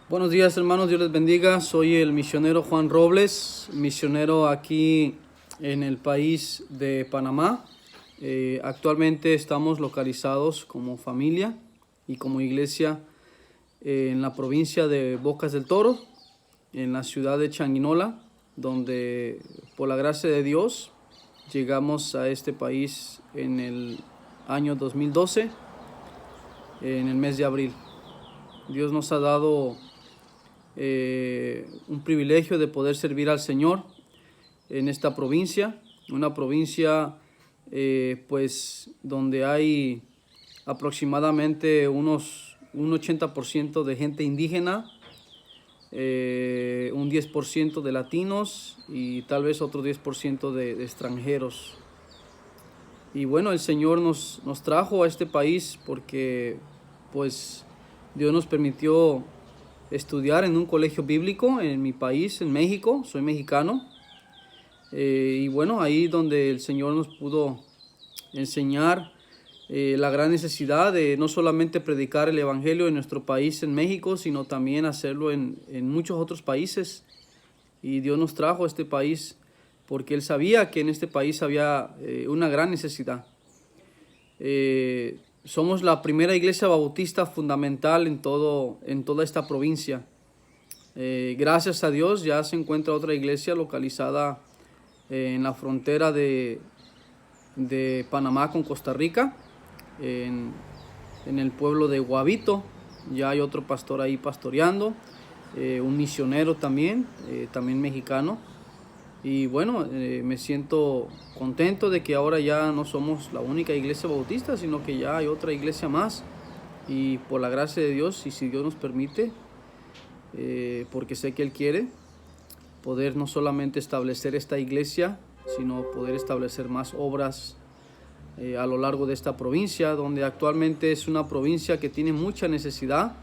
Buenos días, hermanos, Dios les bendiga. Soy el misionero Juan Robles, misionero aquí en el país de Panamá. Actualmente estamos localizados como familia y como iglesia en la provincia de Bocas del Toro, en la ciudad de Changuinola, donde por la gracia de Dios llegamos a este país en el año 2012, en el mes de abril. Dios nos ha dado un privilegio de poder servir al Señor en esta provincia, una provincia pues donde hay aproximadamente un 80% de gente indígena, un 10% de latinos y tal vez otro 10% de extranjeros. Y bueno, el Señor nos trajo a este país porque pues Dios nos permitió estudiar en un colegio bíblico en mi país, en México. Soy mexicano. Y bueno, ahí donde el Señor nos pudo enseñar la gran necesidad de no solamente predicar el Evangelio en nuestro país, en México, sino también hacerlo en muchos otros países. Y Dios nos trajo a este país porque Él sabía que en este país había una gran necesidad. Somos la primera iglesia bautista fundamental en toda esta provincia. Gracias a Dios ya se encuentra otra iglesia localizada en la frontera de Panamá con Costa Rica, en el pueblo de Guavito. Ya hay otro pastor ahí pastoreando, un misionero también mexicano. Y bueno, me siento contento de que ahora ya no somos la única iglesia bautista, sino que ya hay otra iglesia más. Y por la gracia de Dios, y si Dios nos permite, porque sé que Él quiere, poder no solamente establecer esta iglesia, sino poder establecer más obras a lo largo de esta provincia, donde actualmente es una provincia que tiene mucha necesidad.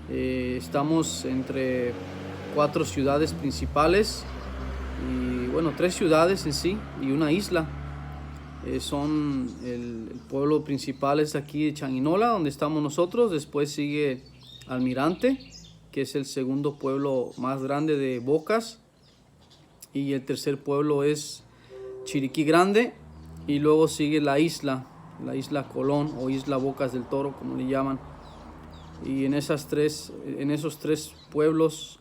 Estamos entre 4 ciudades principales, y bueno, 3 ciudades en sí y una isla. Son el pueblo principal es aquí de Changuinola, donde estamos nosotros. Después sigue Almirante, que es el segundo pueblo más grande de Bocas, y el tercer pueblo es Chiriquí Grande, y luego sigue la isla Colón o isla Bocas del Toro, como le llaman. Y en esos 3 pueblos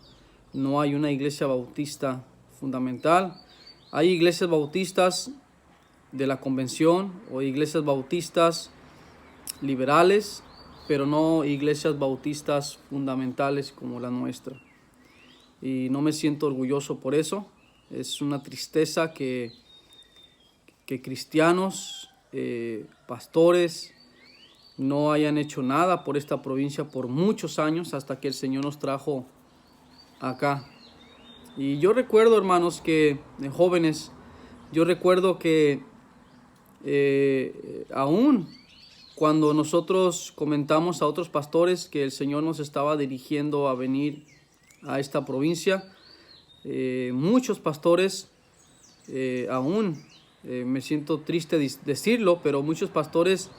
no hay una iglesia bautista fundamental. Hay iglesias bautistas de la convención o iglesias bautistas liberales, pero no iglesias bautistas fundamentales como la nuestra. Y no me siento orgulloso por eso. Es una tristeza que cristianos, pastores, no hayan hecho nada por esta provincia por muchos años, hasta que el Señor nos trajo acá. Y yo recuerdo, hermanos, que jóvenes, yo recuerdo que aún cuando nosotros comentamos a otros pastores que el Señor nos estaba dirigiendo a venir a esta provincia, muchos pastores, me siento triste decirlo, pero muchos pastores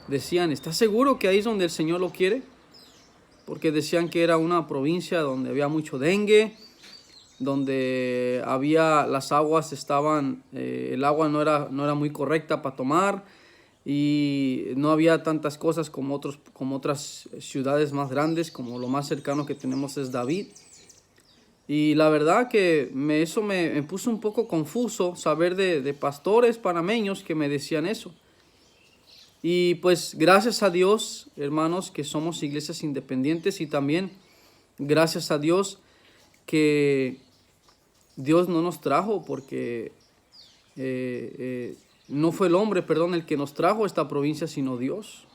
decían: ¿estás seguro que ahí es donde el Señor lo quiere? Porque decían que era una provincia donde había mucho dengue, donde las aguas estaban, el agua no era muy correcta para tomar, y no había tantas cosas como otras ciudades más grandes, como lo más cercano que tenemos es David. Y la verdad que eso me puso un poco confuso saber de pastores panameños que me decían eso. Y pues gracias a Dios, hermanos, que somos iglesias independientes, y también gracias a Dios que Dios no nos trajo porque no fue el hombre, el que nos trajo a esta provincia, sino Dios.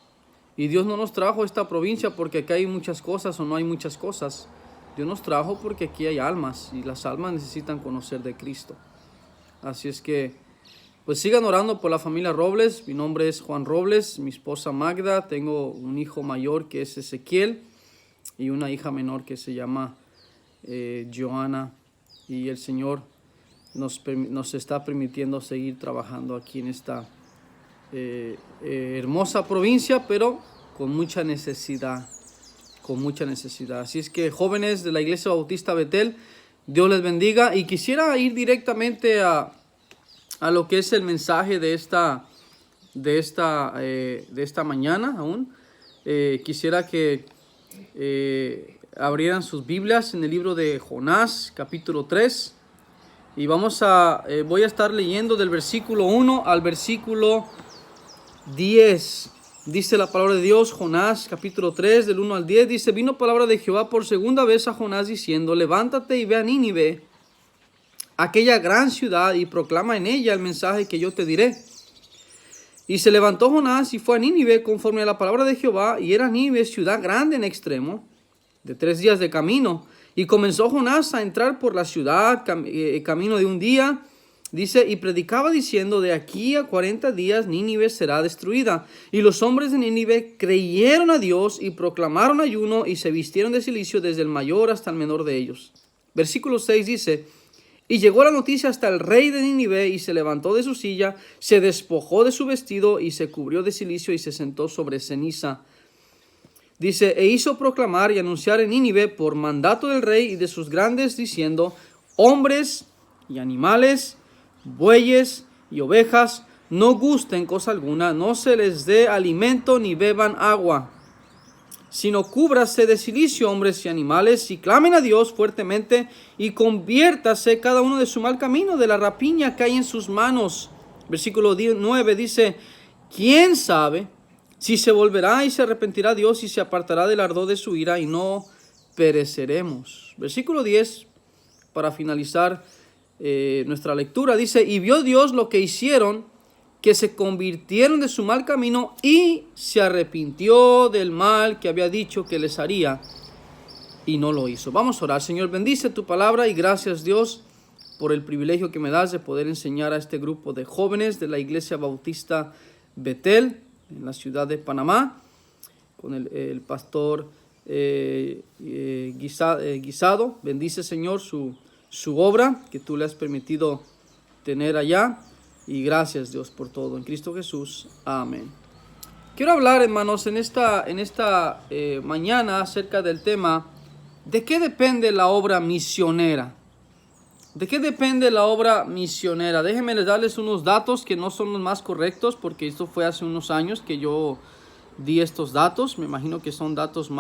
Y Dios no nos trajo a esta provincia porque acá hay muchas cosas o no hay muchas cosas. Dios nos trajo porque aquí hay almas, y las almas necesitan conocer de Cristo. Así es que pues sigan orando por la familia Robles. Mi nombre es Juan Robles, mi esposa Magda, tengo un hijo mayor que es Ezequiel y una hija menor que se llama Joana. Y el Señor nos está permitiendo seguir trabajando aquí en esta hermosa provincia, pero con mucha necesidad. con mucha necesidad. Así es que, jóvenes de la Iglesia Bautista Betel, Dios les bendiga. Y quisiera ir directamente a lo que es el mensaje de esta mañana aún. Quisiera que abrieran sus Biblias en el libro de Jonás, capítulo 3. Y voy a estar leyendo del versículo 1 al versículo 10. Dice la palabra de Dios, Jonás, capítulo 3, del 1 al 10. Dice: vino palabra de Jehová por segunda vez a Jonás diciendo: levántate y ve a Nínive, aquella gran ciudad, y proclama en ella el mensaje que yo te diré. Y se levantó Jonás y fue a Nínive conforme a la palabra de Jehová, y era Nínive ciudad grande en extremo, de 3 días de camino. Y comenzó Jonás a entrar por la ciudad, camino de un día. Dice: y predicaba diciendo: de aquí a 40 días Nínive será destruida. Y los hombres de Nínive creyeron a Dios y proclamaron ayuno y se vistieron de cilicio desde el mayor hasta el menor de ellos. Versículo 6 dice: y llegó la noticia hasta el rey de Nínive, y se levantó de su silla, se despojó de su vestido y se cubrió de cilicio y se sentó sobre ceniza. Dice: e hizo proclamar y anunciar en Nínive por mandato del rey y de sus grandes, diciendo: hombres y animales, bueyes y ovejas, no gusten cosa alguna, no se les dé alimento ni beban agua, sino cúbrase de cilicio hombres y animales, y clamen a Dios fuertemente, y conviértase cada uno de su mal camino, de la rapiña que hay en sus manos. Versículo 9 dice: ¿quién sabe si se volverá y se arrepentirá Dios y se apartará del ardor de su ira, y no pereceremos? Versículo 10, para finalizar nuestra lectura, dice: y vio Dios lo que hicieron, que se convirtieron de su mal camino, y se arrepintió del mal que había dicho que les haría, y no lo hizo. Vamos a orar. Señor, bendice tu palabra, y gracias, Dios, por el privilegio que me das de poder enseñar a este grupo de jóvenes de la Iglesia Bautista Betel en la ciudad de Panamá, con el pastor Guisado. Bendice, Señor, su obra que tú le has permitido tener allá. Y gracias, Dios, por todo. En Cristo Jesús. Amén. Quiero hablar, hermanos, en esta mañana acerca del tema: ¿de qué depende la obra misionera? ¿De qué depende la obra misionera? Déjenme darles unos datos que no son los más correctos, porque esto fue hace unos años que yo di estos datos. Me imagino que son datos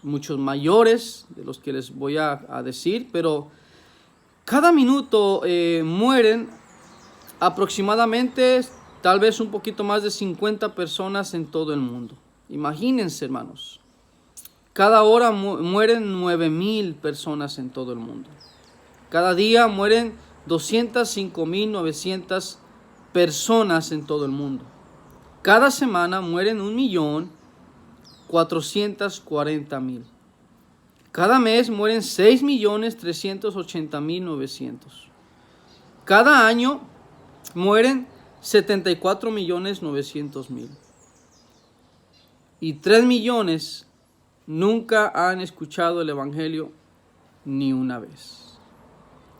muchos mayores de los que les voy a decir, pero cada minuto mueren aproximadamente, tal vez un poquito más de 50 personas en todo el mundo. Imagínense, hermanos. Cada hora mueren 9,000 personas en todo el mundo. Cada día mueren 205,900 personas en todo el mundo. Cada semana mueren 1,440,000. Cada mes mueren 6,380,900. Cada año mueren 74,900,000. Y 3 millones nunca han escuchado el Evangelio ni una vez.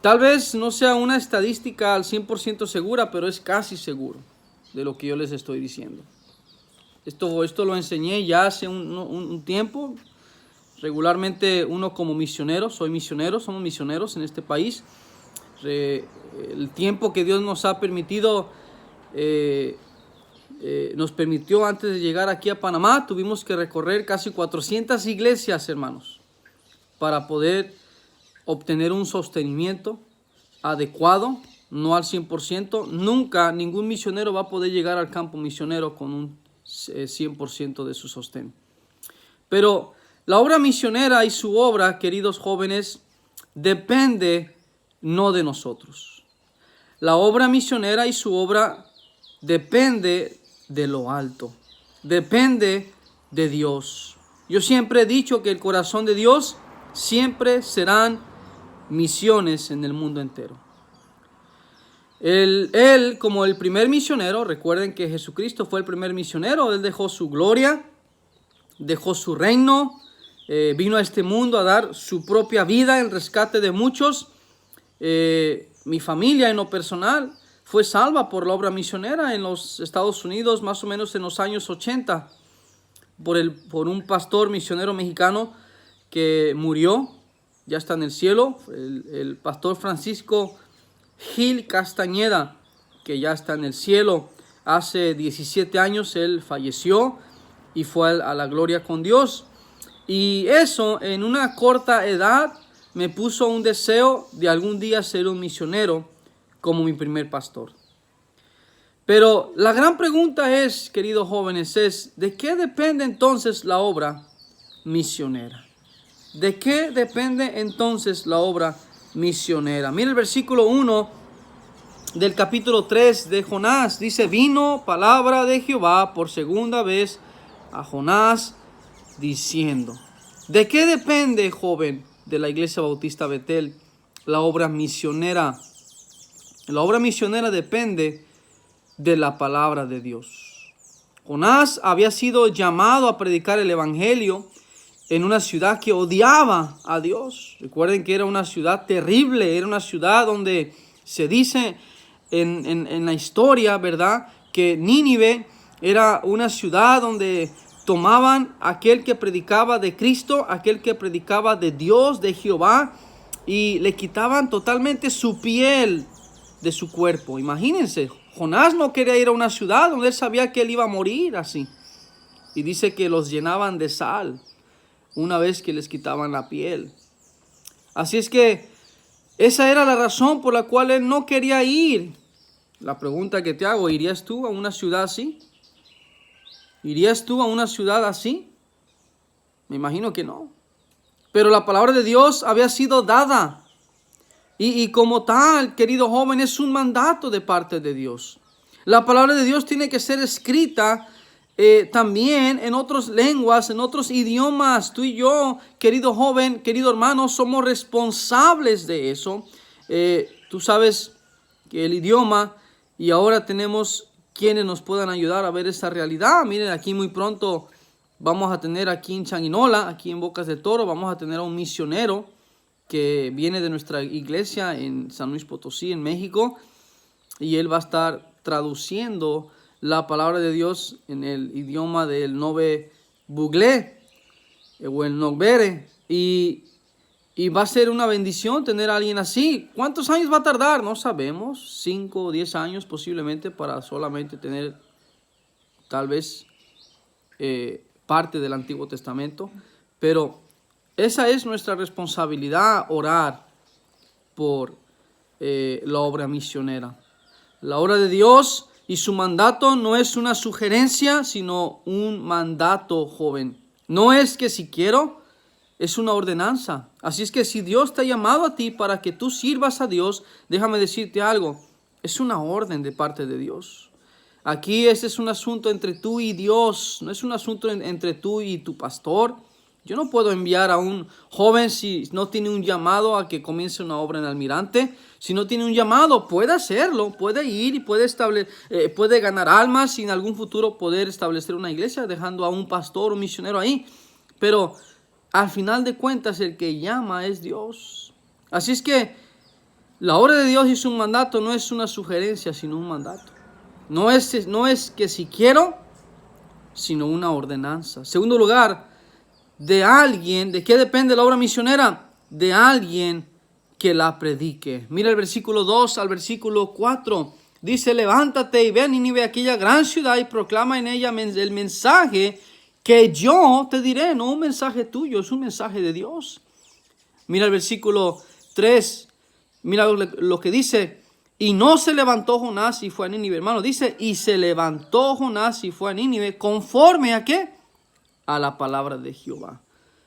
Tal vez no sea una estadística al 100% segura, pero es casi seguro de lo que yo les estoy diciendo. Esto lo enseñé ya hace un tiempo. Regularmente uno como misionero, somos misioneros en este país. El tiempo que Dios nos ha permitido, nos permitió antes de llegar aquí a Panamá, tuvimos que recorrer casi 400 iglesias, hermanos, para poder obtener un sostenimiento adecuado, no al 100%. Nunca ningún misionero va a poder llegar al campo misionero con un 100% de su sostén. Pero la obra misionera y su obra, queridos jóvenes, depende no de nosotros. La obra misionera y su obra depende de lo alto, depende de Dios. Yo siempre he dicho que el corazón de Dios siempre serán misiones en el mundo entero. Él como el primer misionero, recuerden que Jesucristo fue el primer misionero. Él dejó su gloria, dejó su reino, vino a este mundo a dar su propia vida en rescate de muchos. Mi familia en lo personal fue salva por la obra misionera en los Estados Unidos, más o menos en los años 80. por un pastor misionero mexicano que murió, ya está en el cielo, el pastor Francisco Gil Castañeda, que ya está en el cielo. Hace 17 años él falleció y fue a la gloria con Dios. Y eso, en una corta edad, me puso un deseo de algún día ser un misionero como mi primer pastor. Pero la gran pregunta es, queridos jóvenes, es ¿de qué depende entonces la obra misionera? ¿De qué depende entonces la obra misionera? Mira el versículo 1 del capítulo 3 de Jonás. Dice, vino palabra de Jehová por segunda vez a Jonás diciendo. ¿De qué depende, joven, de la Iglesia Bautista Betel, la obra misionera? La obra misionera depende de la palabra de Dios. Jonás había sido llamado a predicar el evangelio en una ciudad que odiaba a Dios. Recuerden que era una ciudad terrible, era una ciudad donde se dice en la historia, ¿verdad?, que Nínive era una ciudad donde tomaban aquel que predicaba de Cristo, aquel que predicaba de Dios, de Jehová, y le quitaban totalmente su piel de su cuerpo. Imagínense, Jonás no quería ir a una ciudad donde él sabía que él iba a morir así. Y dice que los llenaban de sal una vez que les quitaban la piel. Así es que esa era la razón por la cual él no quería ir. La pregunta que te hago, ¿irías tú a una ciudad así? ¿Irías tú a una ciudad así? Me imagino que no. Pero la palabra de Dios había sido dada. Y como tal, querido joven, es un mandato de parte de Dios. La palabra de Dios tiene que ser escrita también en otras lenguas, en otros idiomas. Tú y yo, querido joven, querido hermano, somos responsables de eso. Tú sabes que el idioma, y ahora tenemos quienes nos puedan ayudar a ver esa realidad. Miren, aquí muy pronto vamos a tener aquí en Changuinola, aquí en Bocas del Toro, vamos a tener a un misionero que viene de nuestra iglesia en San Luis Potosí, en México, y él va a estar traduciendo la palabra de Dios en el idioma del Nove Buglé o el Nogbere, y va a ser una bendición tener a alguien así. ¿Cuántos años va a tardar? No sabemos, 5 o 10 años posiblemente, para solamente tener tal vez parte del Antiguo Testamento, pero esa es nuestra responsabilidad, orar por la obra misionera. La obra de Dios y su mandato no es una sugerencia, sino un mandato, joven. No es que si quiero, es una ordenanza. Así es que si Dios te ha llamado a ti para que tú sirvas a Dios, déjame decirte algo, es una orden de parte de Dios. Aquí ese es un asunto entre tú y Dios, no es un asunto entre tú y tu pastor. Yo no puedo enviar a un joven si no tiene un llamado a que comience una obra en Almirante. Si no tiene un llamado, puede hacerlo, puede ir y puede ganar almas y en algún futuro poder establecer una iglesia dejando a un pastor o misionero ahí. Pero al final de cuentas el que llama es Dios. Así es que la obra de Dios y su mandato no es una sugerencia, sino un mandato. No es que si quiero, sino una ordenanza. Segundo lugar, de alguien, ¿de qué depende la obra misionera? De alguien que la predique. Mira el versículo 2 al versículo 4. Dice, levántate y ve a Nínive, aquella gran ciudad, y proclama en ella el mensaje que yo te diré. No un mensaje tuyo, es un mensaje de Dios. Mira el versículo 3. Mira lo que dice. Y no se levantó Jonás y fue a Nínive. Hermano, dice, y se levantó Jonás y fue a Nínive. ¿Conforme a qué? A la palabra de Jehová.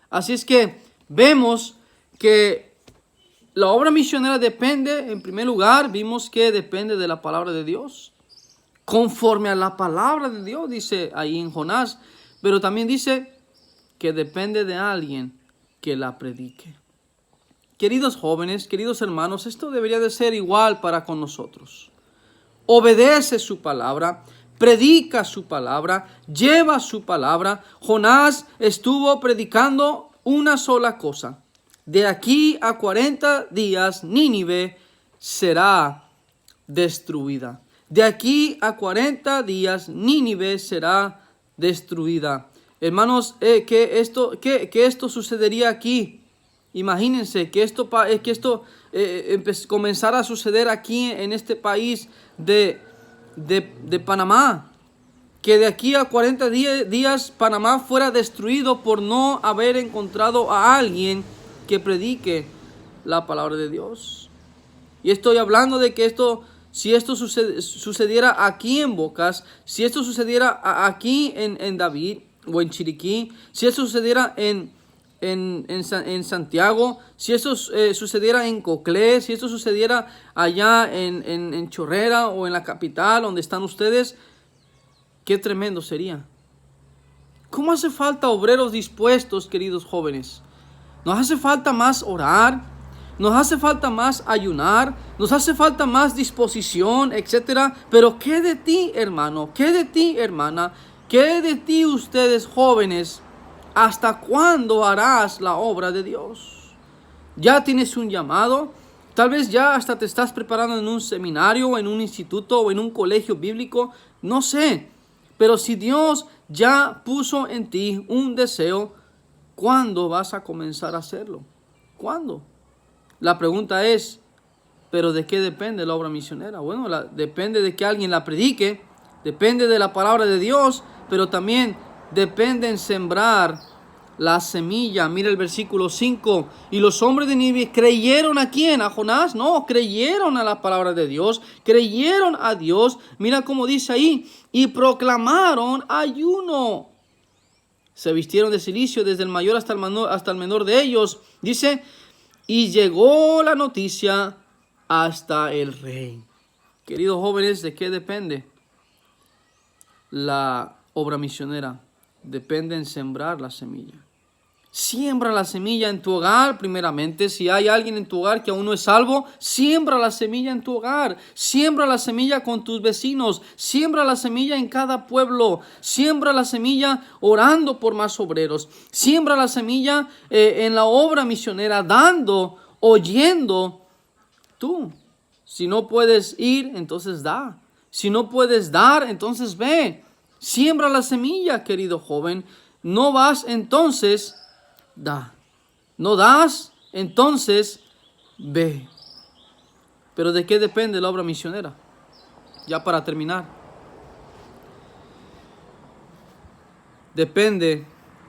Así es que vemos que la obra misionera depende, en primer lugar, vimos que depende de la palabra de Dios. Conforme a la palabra de Dios, dice ahí en Jonás. Pero también dice que depende de alguien que la predique. Queridos jóvenes, queridos hermanos, esto debería de ser igual para con nosotros. Obedece su palabra, predica su palabra, lleva su palabra. Jonás estuvo predicando una sola cosa. De aquí a 40 días Nínive será destruida. De aquí a 40 días Nínive será destruida. Hermanos, que esto sucedería aquí. Imagínense que esto comenzara a suceder aquí en este país de Panamá. Que de aquí a 40 días Panamá fuera destruido por no haber encontrado a alguien que predique la palabra de Dios. Y estoy hablando de que si esto sucediera aquí en Bocas, si esto sucediera aquí en David o en Chiriquí, si esto sucediera en Santiago, si esto sucediera en Coclé, si esto sucediera allá en Chorrera o en la capital donde están ustedes, qué tremendo sería. ¿Cómo hace falta obreros dispuestos, queridos jóvenes? Nos hace falta más orar, nos hace falta más ayunar, nos hace falta más disposición, etc. Pero ¿qué de ti, hermano? ¿Qué de ti, hermana? ¿Qué de ti, ustedes jóvenes? ¿Hasta cuándo harás la obra de Dios? ¿Ya tienes un llamado? Tal vez ya hasta te estás preparando en un seminario, o en un instituto, o en un colegio bíblico. No sé. Pero si Dios ya puso en ti un deseo, ¿cuándo vas a comenzar a hacerlo? ¿Cuándo? La pregunta es, ¿pero de qué depende la obra misionera? Bueno, depende de que alguien la predique, depende de la palabra de Dios, pero también depende en sembrar la semilla. Mira el versículo 5. Y los hombres de Nínive creyeron ¿a quién? ¿A Jonás? No, creyeron a la palabra de Dios, creyeron a Dios. Mira cómo dice ahí, y proclamaron ayuno. Se vistieron de cilicio desde el mayor hasta el menor de ellos. Dice, y llegó la noticia hasta el rey. Queridos jóvenes, ¿de qué depende la obra misionera? Depende en sembrar la semilla. Siembra la semilla en tu hogar primeramente. Si hay alguien en tu hogar que aún no es salvo, siembra la semilla en tu hogar. Siembra la semilla con tus vecinos. Siembra la semilla en cada pueblo. Siembra la semilla orando por más obreros. Siembra la semilla en la obra misionera, dando, oyendo. Tú, si no puedes ir, entonces da. Si no puedes dar, entonces ve. Siembra la semilla, querido joven. No vas, entonces da. No das, entonces ve. Pero ¿de qué depende la obra misionera? Ya para terminar. Depende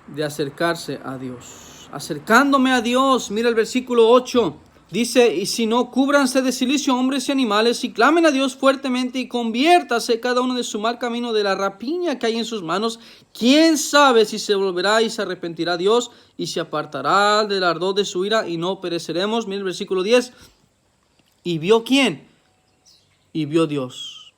de acercarse a Dios. Acercándome a Dios, mira el versículo 8. Dice, y si no, cúbranse de cilicio hombres y animales y clamen a Dios fuertemente y conviértase cada uno de su mal camino, de la rapiña que hay en sus manos. ¿Quién sabe si se volverá y se arrepentirá Dios y se apartará del ardor de su ira y no pereceremos? Mira el versículo 10. ¿Y vio quién? Y vio Dios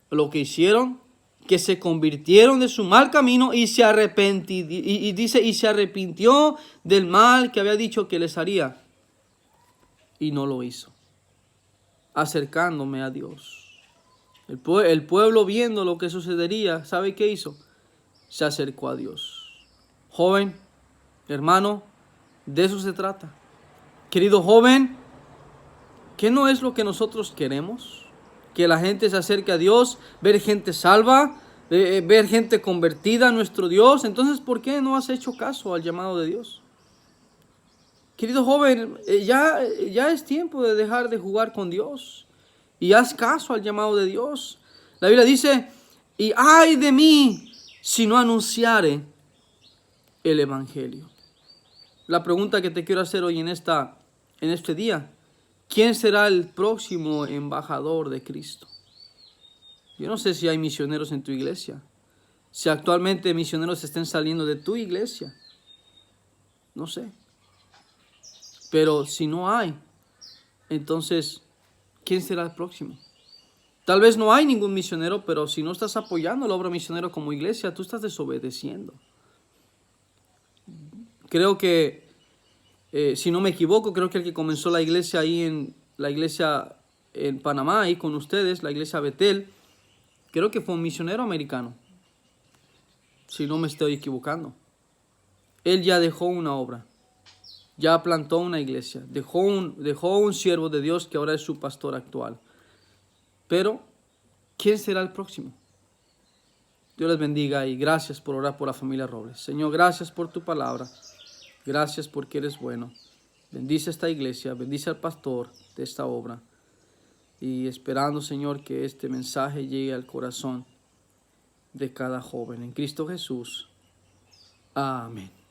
lo que hicieron, que se convirtieron de su mal camino y se arrepintió, y se arrepintió del mal que había dicho que les haría. Y no lo hizo. Acercándome a Dios. El pueblo, viendo lo que sucedería, ¿sabe qué hizo? Se acercó a Dios. Joven, hermano, de eso se trata. Querido joven, ¿qué no es lo que nosotros queremos? Que la gente se acerque a Dios, ver gente salva, ver gente convertida a nuestro Dios. Entonces, ¿por qué no has hecho caso al llamado de Dios? Querido joven, ya es tiempo de dejar de jugar con Dios y haz caso al llamado de Dios. La Biblia dice, y ay de mí si no anunciare el evangelio. La pregunta que te quiero hacer hoy en este día, ¿quién será el próximo embajador de Cristo? Yo no sé si hay misioneros en tu iglesia, si actualmente misioneros estén saliendo de tu iglesia, no sé. Pero si no hay, entonces, ¿quién será el próximo? Tal vez no hay ningún misionero, pero si no estás apoyando la obra misionera como iglesia, tú estás desobedeciendo. Creo que, si no me equivoco, creo que el que comenzó la iglesia ahí en Panamá, ahí con ustedes, la iglesia Betel, creo que fue un misionero americano, si no me estoy equivocando. Él ya dejó una obra. Ya plantó una iglesia, dejó un siervo de Dios que ahora es su pastor actual. Pero, ¿quién será el próximo? Dios les bendiga y gracias por orar por la familia Robles. Señor, gracias por tu palabra. Gracias porque eres bueno. Bendice esta iglesia, bendice al pastor de esta obra. Y esperando, Señor, que este mensaje llegue al corazón de cada joven. En Cristo Jesús. Amén.